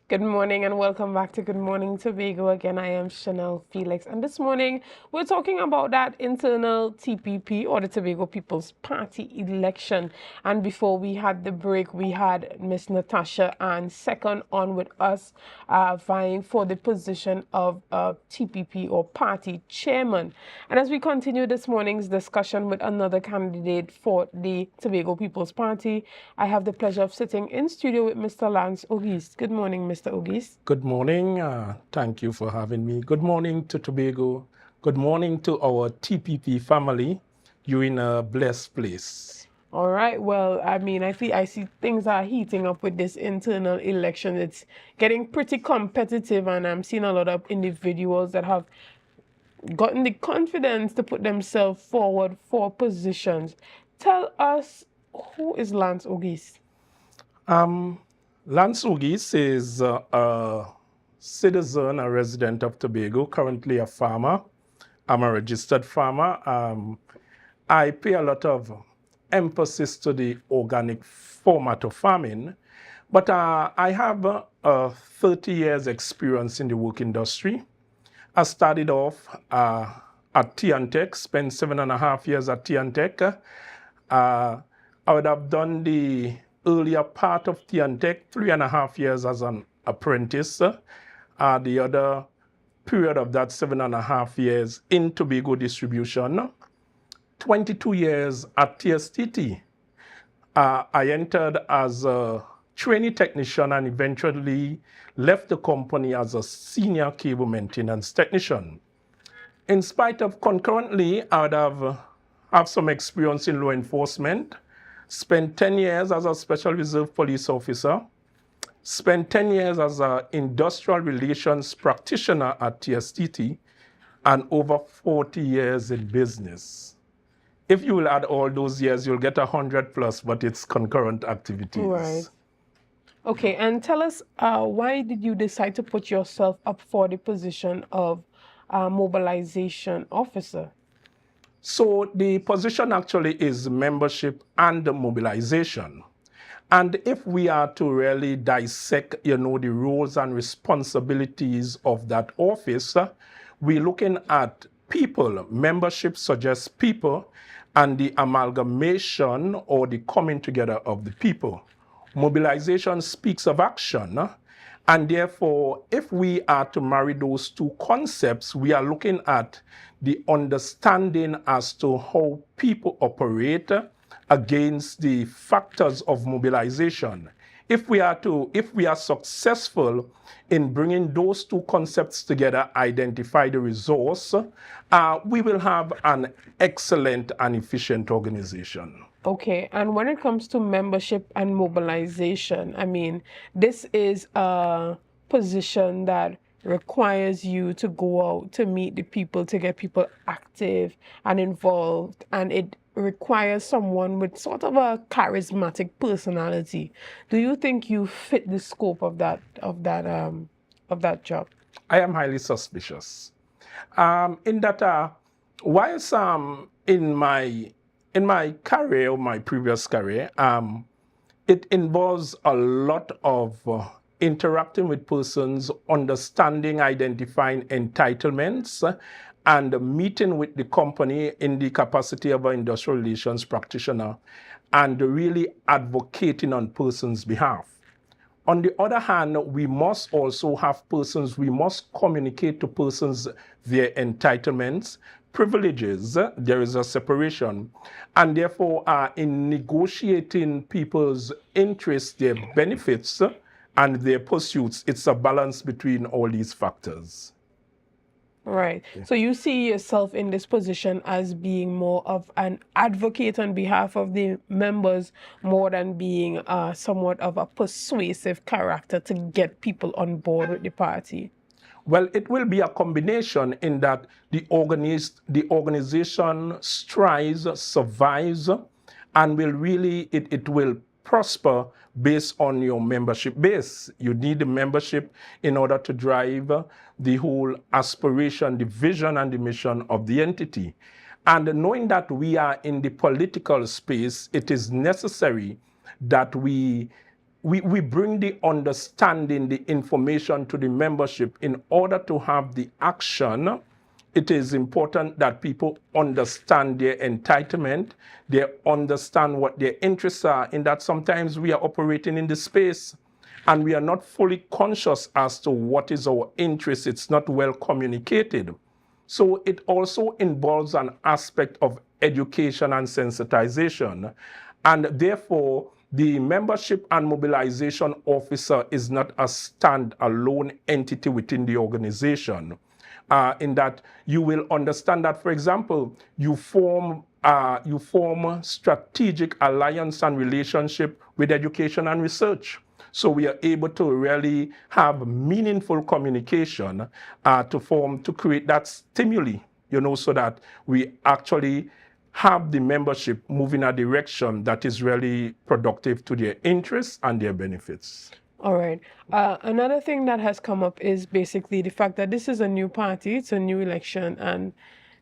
Good morning and welcome back to Good Morning Tobago. Again, I am Shenell Felix, and this morning we're talking about that internal T.P.P or the Tobago People's Party election. And before we had the break, we had Miss Natasha and second on with us vying for the position of T.P.P or party chairman. And as we continue this morning's discussion with another candidate for the Tobago People's Party, I have the pleasure of sitting in studio with Mr. Lance Ogiste. Good morning, Mr. Ogiste. Good morning. Thank you for having me. Good morning to Tobago. Good morning to our T.P.P family. You're in a blessed place. All right. Well, I see things are heating up with this internal election. It's getting pretty competitive, and I'm seeing a lot of individuals that have gotten the confidence to put themselves forward for positions. Tell us, who is Lance Ogiste? Lance Ogiste is a citizen, a resident of Tobago, currently a farmer. I'm a registered farmer. I pay a lot of emphasis to the organic format of farming, but I have 30 years experience in the work industry. I started off at T&Tech, spent 7.5 years at T&Tech. I would have done the earlier part of T&Tech, 3.5 years as an apprentice. The other period of that 7.5 years in Tobago distribution. 22 years at TSTT. I entered as a trainee technician and eventually left the company as a senior cable maintenance technician. In spite of concurrently, I would have some experience in law enforcement, spent 10 years as a special reserve police officer, spent 10 years as an industrial relations practitioner at TSTT, and over 40 years in business. If you will add all those years, you'll get 100 plus, but it's concurrent activities. Right. Okay, and tell us, why did you decide to put yourself up for the position of mobilization officer? So the position actually is membership and mobilization. And if we are to really dissect, the roles and responsibilities of that office, we're looking at people. Membership suggests people and the amalgamation or the coming together of the people. Mobilization speaks of action. And therefore, if we are to marry those two concepts, we are looking at the understanding as to how people operate against the factors of mobilization. If we are successful in bringing those two concepts together, identify the resource, we will have an excellent and efficient organization. Okay, and when it comes to membership and mobilization, this is a position that requires you to go out to meet the people, to get people active and involved, and it requires someone with sort of a charismatic personality. Do you think you fit the scope of that job? I am highly suspicious. In that, whilst in my career, my previous career, it involves a lot of interacting with persons, understanding, identifying entitlements, and meeting with the company in the capacity of an industrial relations practitioner, and really advocating on persons' behalf. On the other hand, we must also have persons, we must communicate to persons their entitlements, privileges. There is a separation. And therefore, in negotiating people's interests, their benefits, and their pursuits, it's a balance between all these factors. Right. So you see yourself in this position as being more of an advocate on behalf of the members, more than being somewhat of a persuasive character to get people on board with the party. Well, it will be a combination in that the organization strives, survives, and will really, it will prosper based on your membership base. You need the membership in order to drive the whole aspiration, the vision, and the mission of the entity. And knowing that we are in the political space, it is necessary that we we bring the understanding, the information to the membership in order to have the action. It is important that people understand their entitlement, they understand what their interests are, in that sometimes we are operating in the space and we are not fully conscious as to what is our interest. It's not well communicated. So it also involves an aspect of education and sensitization. And therefore, the membership and mobilization officer is not a stand-alone entity within the organization. In that you will understand that, for example, you form strategic alliance and relationship with education and research. So we are able to really have meaningful communication to create that stimuli, so that we actually have the membership move in a direction that is really productive to their interests and their benefits. All right. Another thing that has come up is basically the fact that this is a new party, it's a new election, and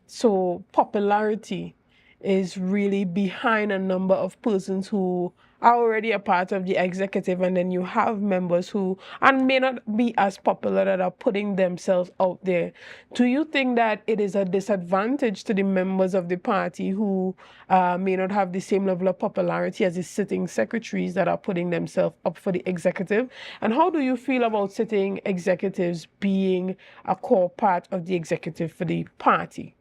so popularity is really behind a number of persons who are already a part of the executive, and then you have members who and may not be as popular that are putting themselves out there. Do you think that it is a disadvantage to the members of the party who may not have the same level of popularity as the sitting secretaries that are putting themselves up for the executive? And how do you feel about sitting executives being a core part of the executive for the party?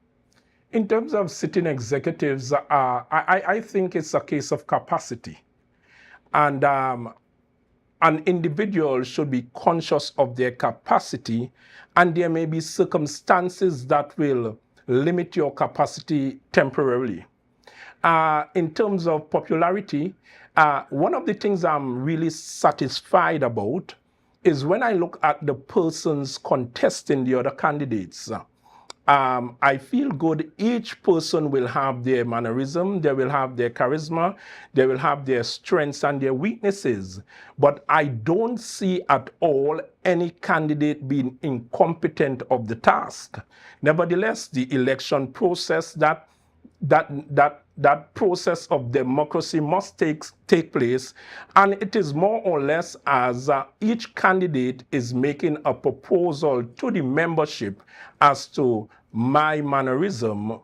In terms of sitting executives, I think it's a case of capacity. And an individual should be conscious of their capacity, and there may be circumstances that will limit your capacity temporarily. In terms of popularity, one of the things I'm really satisfied about is when I look at the persons contesting the other candidates. I feel good. Each person will have their mannerism, they will have their charisma, they will have their strengths and their weaknesses. But I don't see at all any candidate being incompetent of the task. Nevertheless, the election process, that process of democracy must take place, and it is more or less as each candidate is making a proposal to the membership as to my mannerism,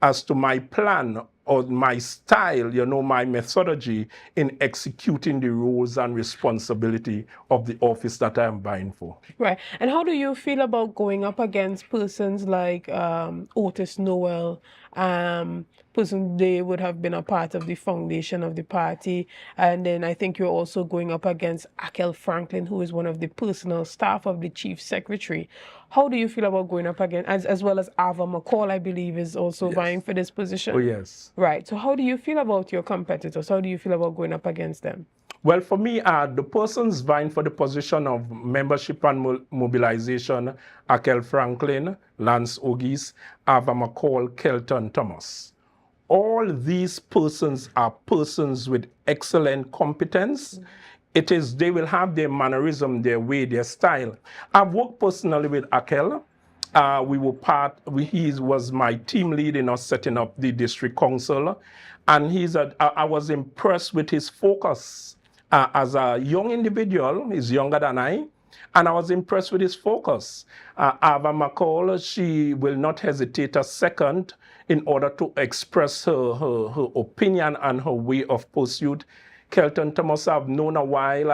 as to my plan or my style, my methodology in executing the roles and responsibility of the office that I am vying for. Right. And how do you feel about going up against persons like Otis Noel? Person, they would have been a part of the foundation of the party. And then I think you're also going up against Akel Franklin, who is one of the personal staff of the chief secretary. How do you feel about going up against, as well as Ava McCall, I believe, is also vying for this position? Oh, yes. Right. So how do you feel about your competitors? How do you feel about going up against them? Well, for me, the persons vying for the position of membership and mobilization, Akel Franklin, Lance Ogiste, Ava McCall, Kelton Thomas. All these persons are persons with excellent competence. They will have their mannerism, their way, their style. I've worked personally with Akel. He was my team lead in us setting up the district council. And I was impressed with his focus. As a young individual, he's younger than I, and I was impressed with his focus. Ava McCall, she will not hesitate a second in order to express her opinion and her way of pursuit. Kelton Thomas, I've known a while.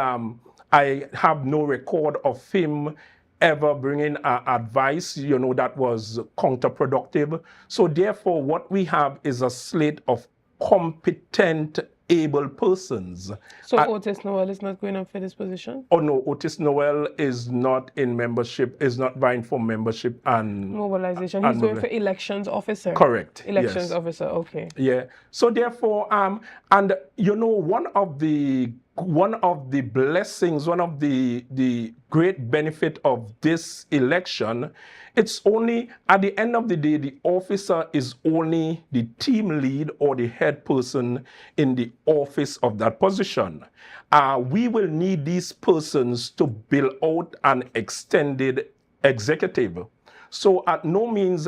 I have no record of him ever bringing advice, that was counterproductive. So therefore, what we have is a slate of competent, able persons. So Otis Noel is not going up for this position? Oh no, Otis Noel is not in membership, is not vying for membership and mobilization. He's going for elections officer. Correct. Elections yes. officer, okay. Yeah. So therefore, and one of the blessings, one of the great benefit of this election, it's only at the end of the day, the officer is only the team lead or the head person in the office of that position. We will need these persons to build out an extended executive. So at no means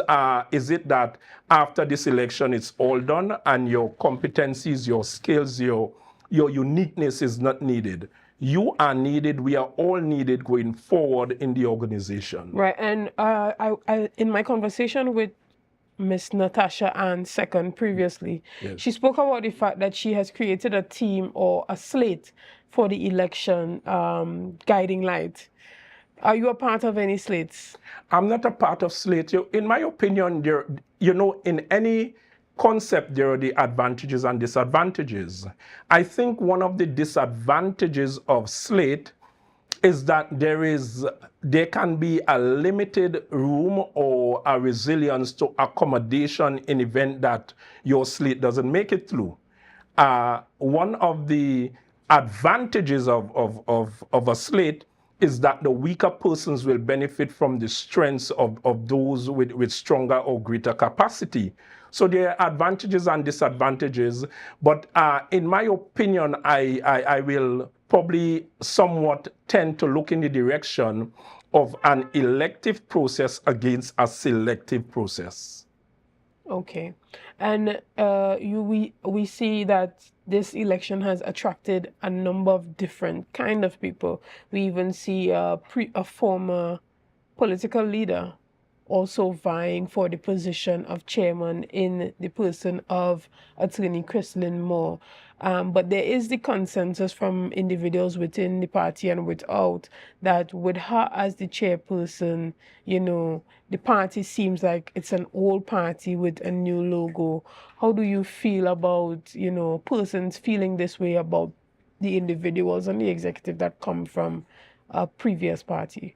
is it that after this election it's all done and your competencies, your skills, your uniqueness is not needed. You are needed. We are all needed going forward in the organization. Right. And I in my conversation with Miss Natasha Ann Second previously, Yes. she spoke about the fact that she has created a team or a slate for the election guiding light. Are you a part of any slates? I'm not a part of slate. In my opinion, there, in any concept, there are the advantages and disadvantages. I think one of the disadvantages of slate is that there can be a limited room or a resilience to accommodation in event that your slate doesn't make it through. One of the advantages of a slate is that the weaker persons will benefit from the strengths of those with stronger or greater capacity. So there are advantages and disadvantages, but in my opinion, I will probably somewhat tend to look in the direction of an elective process against a selective process. Okay. And we see that this election has attracted a number of different kind of people. We even see a former political leader also vying for the position of chairman in the person of Attorney Chrislyn Moore. But there is the consensus from individuals within the party and without that with her as the chairperson, the party seems like it's an old party with a new logo. How do you feel about, persons feeling this way about the individuals and the executive that come from a previous party?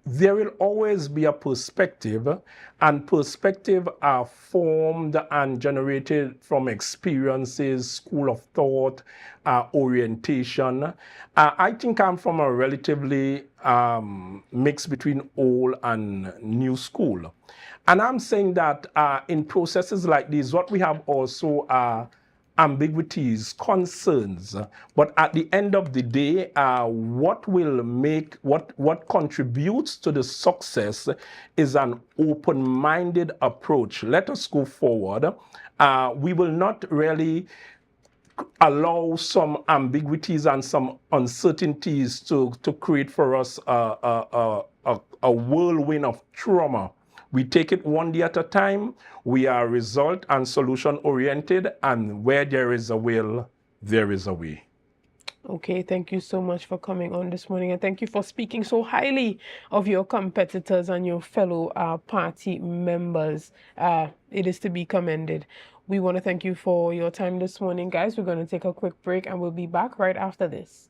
There will always be a perspective, and perspective are formed and generated from experiences, school of thought, orientation. I think I'm from a relatively mix between old and new school. And I'm saying that in processes like these, what we have also ambiguities, concerns, but at the end of the day, what contributes to the success is an open-minded approach. Let us go forward. We will not really allow some ambiguities and some uncertainties to create for us a whirlwind of trauma. We take it one day at a time. We are result and solution oriented, and where there is a will, there is a way. Okay, thank you so much for coming on this morning, and thank you for speaking so highly of your competitors and your fellow party members. It is to be commended. We want to thank you for your time this morning, guys. We're going to take a quick break, and we'll be back right after this.